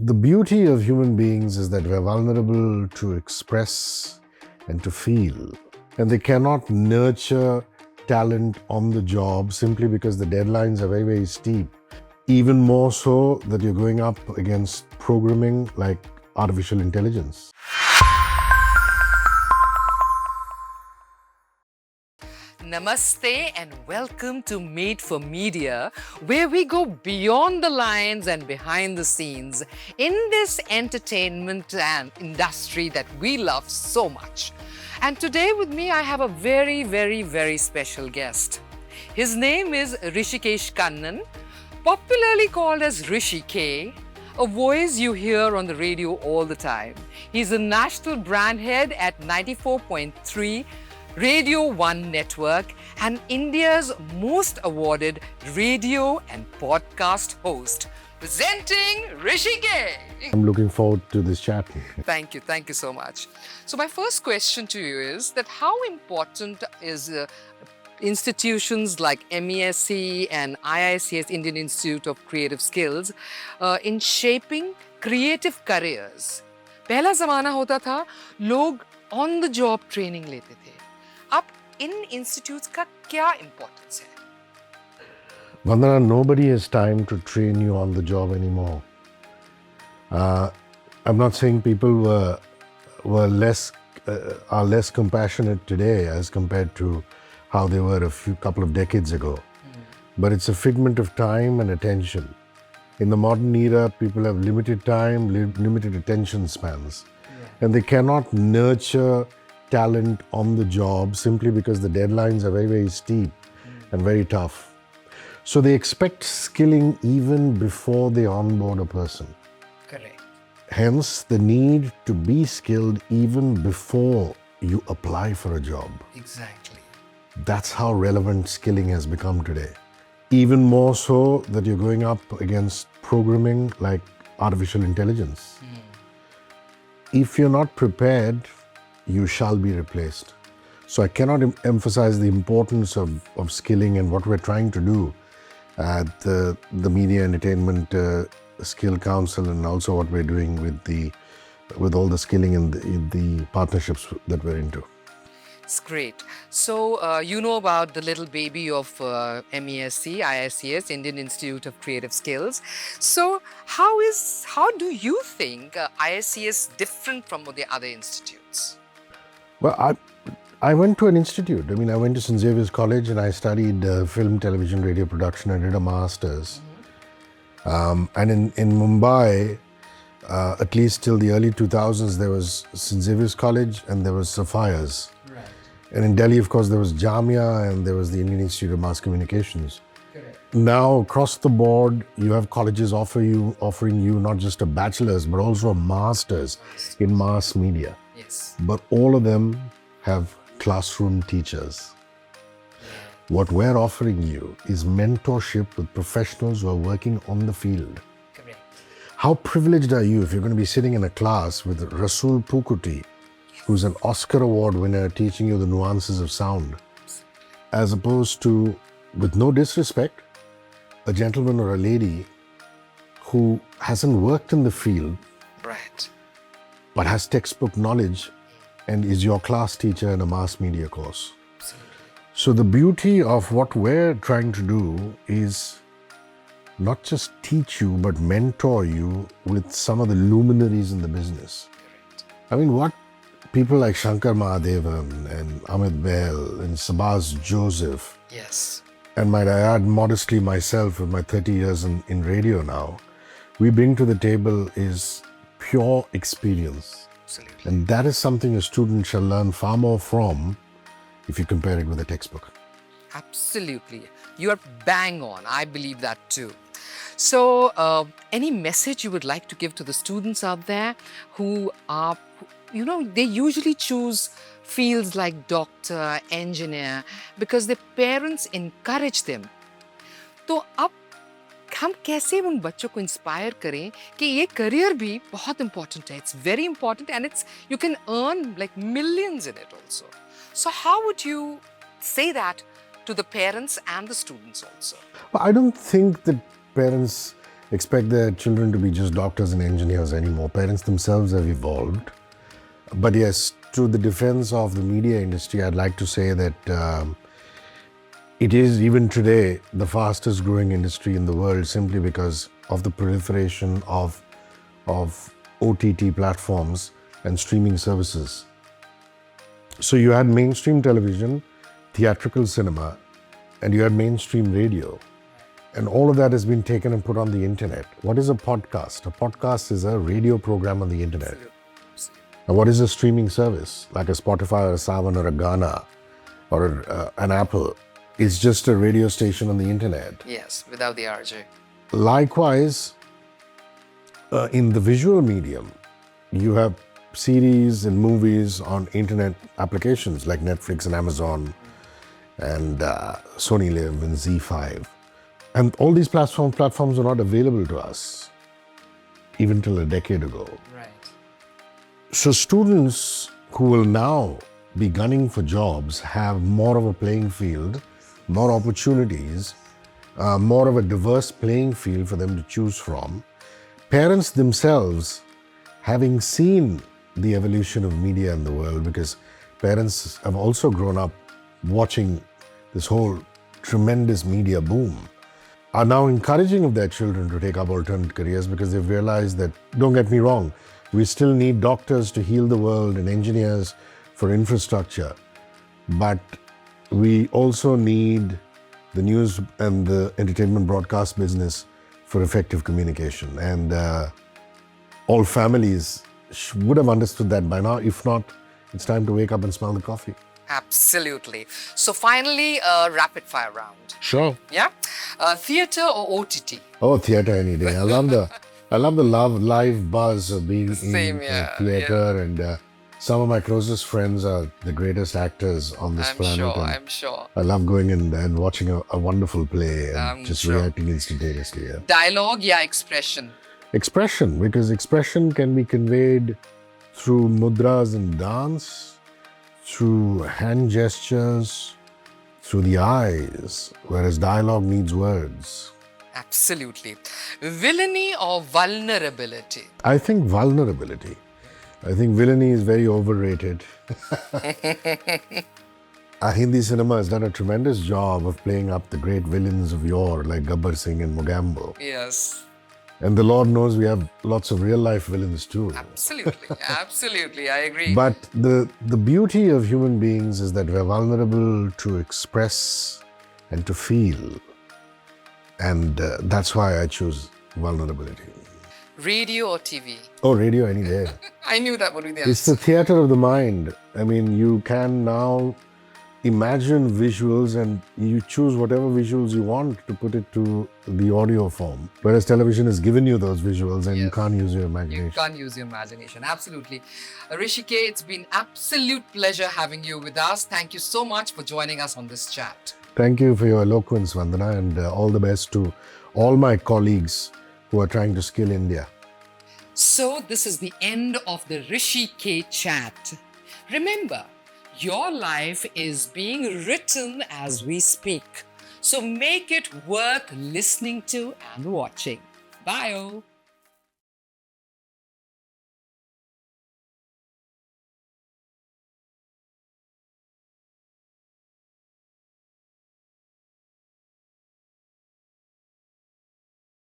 The beauty of human beings is that we're vulnerable to express and to feel. And they cannot nurture talent on the job simply because the deadlines are very, very steep. Even more so that you're going up against programming like artificial intelligence. Namaste and welcome to Made for Media, where we go beyond the lines and behind the scenes in this entertainment and industry that we love so much. And today with me, I have a very special guest. His name is Hrishikesh Kannan, popularly called as Rishi K, a voice you hear on the radio all the time. He's a national brand head at 94.3 Radio 1 Network and India's most awarded radio and podcast host, presenting Hrishikesh. I'm looking forward to this chat. Thank you so much. So my first question to you is that how important is institutions like MESC and IICS, Indian Institute of Creative Skills, in shaping creative careers? पहला ज़माना होता था लोग on the job training लेते थे. अब इन institutes का क्या importance है? Vandana, nobody has time to train you on the job anymore. I'm not saying people are less compassionate today as compared to how they were a couple of decades ago. But it's a figment of time and attention. In the modern era, people have limited time, limited attention spans. And they cannot nurture talent on the job simply because the deadlines are very, very steep and very tough. So they expect skilling even before they onboard a person. Correct. Hence, the need to be skilled even before you apply for a job. Exactly. That's how relevant skilling has become today. Even more so that you're going up against programming like artificial intelligence. If you're not prepared, you shall be replaced. So I cannot emphasize the importance of skilling and what we're trying to do at the Media Entertainment Skill Council, and also what we're doing with all the skilling and the partnerships that we're into. It's great. So you know about the little baby of MESC, IICS, Indian Institute of Creative Skills. So how do you think IICS different from the other institutes? Well, I went to an institute. I went to St. Xavier's College and I studied film, television, radio production. I did a master's. And in Mumbai, at least till the early 2000s, there was St. Xavier's College and there was Sapphires. Right. And in Delhi, of course, there was Jamia and there was the Indian Institute of Mass Communications. Correct. Now, across the board, you have colleges offering you not just a bachelor's, but also a master's in mass media. Yes. But all of them have classroom teachers. What we're offering you is mentorship with professionals who are working on the field. Correct. How privileged are you if you're going to be sitting in a class with Rasul Pukuti, who's an Oscar Award winner teaching you the nuances of sound, as opposed to, with no disrespect, a gentleman or a lady who hasn't worked in the field, Right. but has textbook knowledge and is your class teacher in a mass media course. So the beauty of what we're trying to do is not just teach you, but mentor you with some of the luminaries in the business. What people like Shankar Mahadevan and Amit Bahl and Sabaz Joseph, Yes. and might I add modestly myself with my 30 years in radio now, we bring to the table is pure experience. Absolutely. And that is something a student shall learn far more from if you compare it with a textbook. Absolutely. You are bang on. I believe that too. So, any message you would like to give to the students out there who are, they usually choose fields like doctor, engineer, because their parents encourage them. तो अब हम कैसे उन बच्चों को inspire करें कि ये करियर भी बहुत इम्पोर्टेंट है. It's very important and you can earn like millions in it also. So how would you say that to the parents and the students also? But I don't think that parents expect their children to be just doctors and engineers anymore. Parents themselves have evolved. But yes, to the defense of the media industry, I'd like to say that it is even today the fastest growing industry in the world simply because of the proliferation of OTT platforms and streaming services. So you had mainstream television, theatrical cinema, and you had mainstream radio. And all of that has been taken and put on the internet. What is a podcast? A podcast is a radio program on the internet. And what is a streaming service? Like a Spotify or a Savan or a Ghana or an Apple. It's just a radio station on the internet. Yes, without the RJ. Likewise, in the visual medium, you have series and movies on internet applications like Netflix and Amazon and Sony Live and Z5. And all these platforms are not available to us even till a decade ago. Right. So students who will now be gunning for jobs have more of a playing field, more opportunities, more of a diverse playing field for them to choose from. Parents themselves, having seen the evolution of media in the world, because parents have also grown up watching this whole tremendous media boom, are now encouraging of their children to take up alternate careers because they've realized that, don't get me wrong, we still need doctors to heal the world and engineers for infrastructure, but we also need the news and the entertainment broadcast business for effective communication. And all families would have understood that by now. If not, it's time to wake up and smell the coffee. Absolutely. So finally, a rapid fire round. Sure. Yeah? Theatre or OTT? Oh, theatre any day. I love the live buzz of being Same, in yeah, theatre, and some of my closest friends are the greatest actors on this planet. I'm sure. I love going in and watching a wonderful play and I'm just sure. reacting instantaneously. Yeah. Dialogue, yeah, expression. Expression, because expression can be conveyed through mudras and dance, through hand gestures, through the eyes, whereas dialogue needs words. Absolutely. Villainy or vulnerability? I think vulnerability. I think villainy is very overrated. Hindi cinema has done a tremendous job of playing up the great villains of yore like Gabbar Singh and Mogambo. Yes. And the Lord knows we have lots of real life villains too. Absolutely. Absolutely. I agree. But the beauty of human beings is that we're vulnerable to express and to feel. And that's why I choose vulnerability. Radio or TV? Oh, radio any day. I knew that would be the It's answer. the theater of the mind. I mean, you can now imagine visuals and you choose whatever visuals you want to put it to the audio form. Whereas television has given you those visuals and you Yes. can't use your You imagination. can't use your imagination. Absolutely. Hrishikesh, it's been absolute pleasure having you with us. Thank you so much for joining us on this chat. Thank you for your eloquence, Vandana, and all the best to all my colleagues who are trying to skill India. So this is the end of the Hrishikesh chat. Remember, your life is being written as we speak. So make it worth listening to and watching. Bye.